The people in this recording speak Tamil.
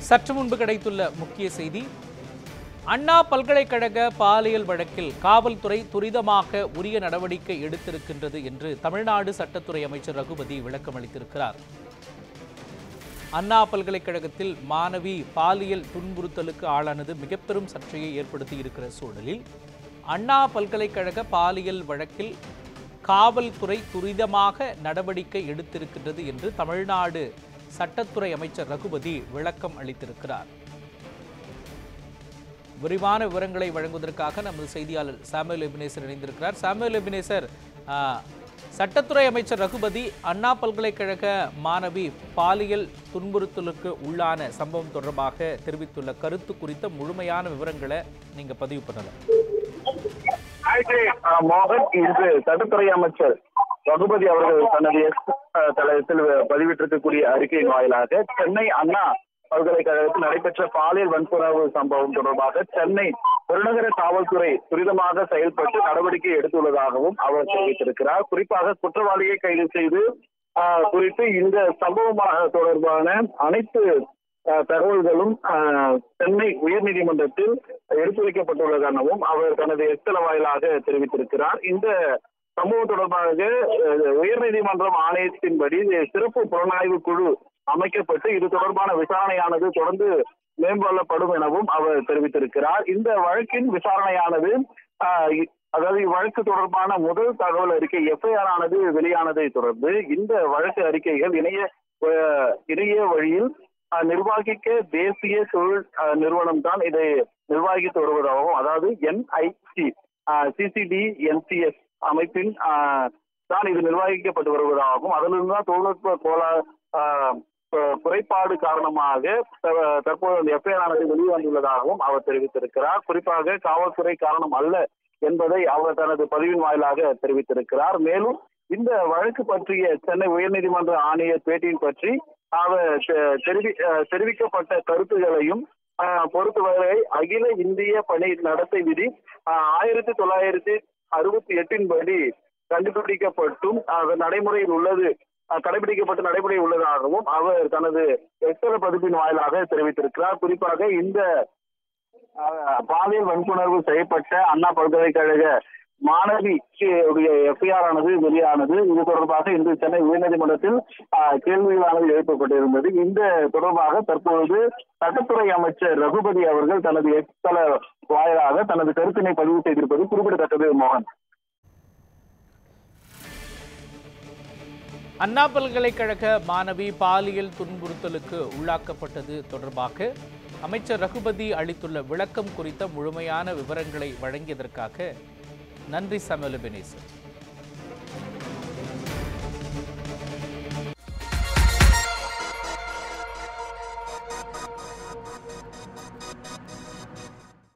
சற்று முன்பு கிடைத்துள்ள முக்கிய செய்தி, அண்ணா பல்கலைக்கழக பாலியல் வழக்கில் காவல்துறை துரிதமாக உரிய நடவடிக்கை எடுத்திருக்கின்றது என்று தமிழ்நாடு சட்டத்துறை அமைச்சர் ரகுபதி விளக்கம் அளித்திருக்கிறார். அண்ணா பல்கலைக்கழகத்தில் மாணவி பாலியல் துன்புறுத்தலுக்கு ஆளானது மிக பெரும் சர்ச்சையை ஏற்படுத்தி இருக்கிற சூழலில் அண்ணா பல்கலைக்கழக பாலியல் வழக்கில் காவல்துறை துரிதமாக நடவடிக்கை எடுத்திருக்கின்றது என்று தமிழ்நாடு சட்டத்துறை அமைச்சர் ரகுபதி விளக்கம் அளித்திருக்கிறார். விரிவான விவரங்களை வழங்குவதற்காக நமது செய்தியாளர் சாமுவேல் எபினேசர் இணைந்திருக்கிறார். சாமுவேல் எபினேசர், சட்டத்துறை அமைச்சர் ரகுபதி அண்ணா பல்கலைக்கழக மாணவி பாலியல் துன்புறுத்தலுக்கு உள்ளான சம்பவம் தொடர்பாக தெரிவித்துள்ள கருத்து குறித்த முழுமையான விவரங்களை நீங்க பதிவு பண்ணலாம். மோகன், இன்று சட்டத்துறை அமைச்சர் ரகுபதி அவர்கள் தனது தளத்தில் பதிவிட்டிருக்கக்கூடிய அறிக்கையின் வாயிலாக சென்னை அண்ணா பல்கலைக்கழகத்தில் நடைபெற்ற பாலியல் வன்புணர்வு சம்பவம் தொடர்பாக சென்னை பெருநகர காவல்துறை துரிதமாக செயல்பட்டு நடவடிக்கை எடுத்துள்ளதாகவும் அவர் தெரிவித்திருக்கிறார். குறிப்பாக குற்றவாளியை கைது செய்து குறித்து இந்த சம்பவமாக தொடர்பான அனைத்து தகவல்களும் சென்னை உயர்நீதிமன்றத்தில் எடுத்துரைக்கப்பட்டுள்ளதாகவும் அவர் தனது எக்ஸல வாயிலாக தெரிவித்திருக்கிறார். இந்த சம்பவம் தொடர்பாக உயர்நீதிமன்றம் ஆணையத்தின்படி சிறப்பு புலனாய்வு குழு அமைக்கப்பட்டு இது தொடர்பான விசாரணையானது தொடர்ந்து மேற்கொள்ளப்படும் எனவும் அவர் தெரிவித்திருக்கிறார். இந்த வழக்கின் விசாரணையானது அதாவது இவ்வழக்கு தொடர்பான முதல் தகவல் அறிக்கை எஃப்ஐஆர் ஆனது வெளியானதை தொடர்ந்து இந்த வழக்கு அறிக்கைகள் இணைய வழியில் நிர்வாகிக்க தேசிய தொழில் நிறுவனம் தான் இதை நிர்வகித்து வருவதாகவும், அதாவது NIC CCDNCS அமைப்பின் தான் இது நிர்வகிக்கப்பட்டு வருவதாகவும், அதிலிருந்து தான் தொழில்நுட்ப குறைபாடு காரணமாக தற்போது அந்த எஃப்ஐஆர் ஆனது வெளிவந்துள்ளதாகவும் அவர் தெரிவித்திருக்கிறார். குறிப்பாக காவல்துறை காரணம் அல்ல என்பதை அவர் தனது பதிவின் வாயிலாக தெரிவித்திருக்கிறார். மேலும் இந்த வழக்கு பற்றிய சென்னை உயர்நீதிமன்ற ஆணையர் பேட்டியின் பற்றி அவர் தெரிவிக்கப்பட்ட கருத்துகளையும் பொறுத்தவரை அகில இந்திய பணி நடத்தை விதி 1968 படி கண்டுபிடிக்கப்பட்டும் நடைமுறையில் உள்ளது கடைபிடிக்கப்பட்ட நடைமுறை உள்ளதாகவும் அவர் தனது எக்ஸல பதிப்பின் வாயிலாக தெரிவித்திருக்கிறார். குறிப்பாக இந்த பாலியல் வன்புணர்வு செய்யப்பட்ட அண்ணா பல்கலைக்கழக மாணவிக்கு எஃப்ஐஆர் ஆனது வெளியானது. இது தொடர்பாக இன்று சென்னை உயர்நீதிமன்றத்தில் கேள்விகளானது எழுப்பப்பட்டிருந்தது. இந்த தொடர்பாக தற்பொழுது சட்டத்துறை அமைச்சர் ரகுபதி அவர்கள் தனது எக்ஸல வாயிலாக தனது கருத்தினை பதிவு செய்திருப்பது குறிப்பிடத்தக்கது. மோகன், அண்ணா பல்கலைக்கழக மாணவி பாலியல் துன்புறுத்தலுக்கு உள்ளாக்கப்பட்டது தொடர்பாக அமைச்சர் ரகுபதி அளித்துள்ள விளக்கம் குறித்த முழுமையான விவரங்களை வழங்கியதற்காக நன்றி சாமுவேல் எபினேசர்.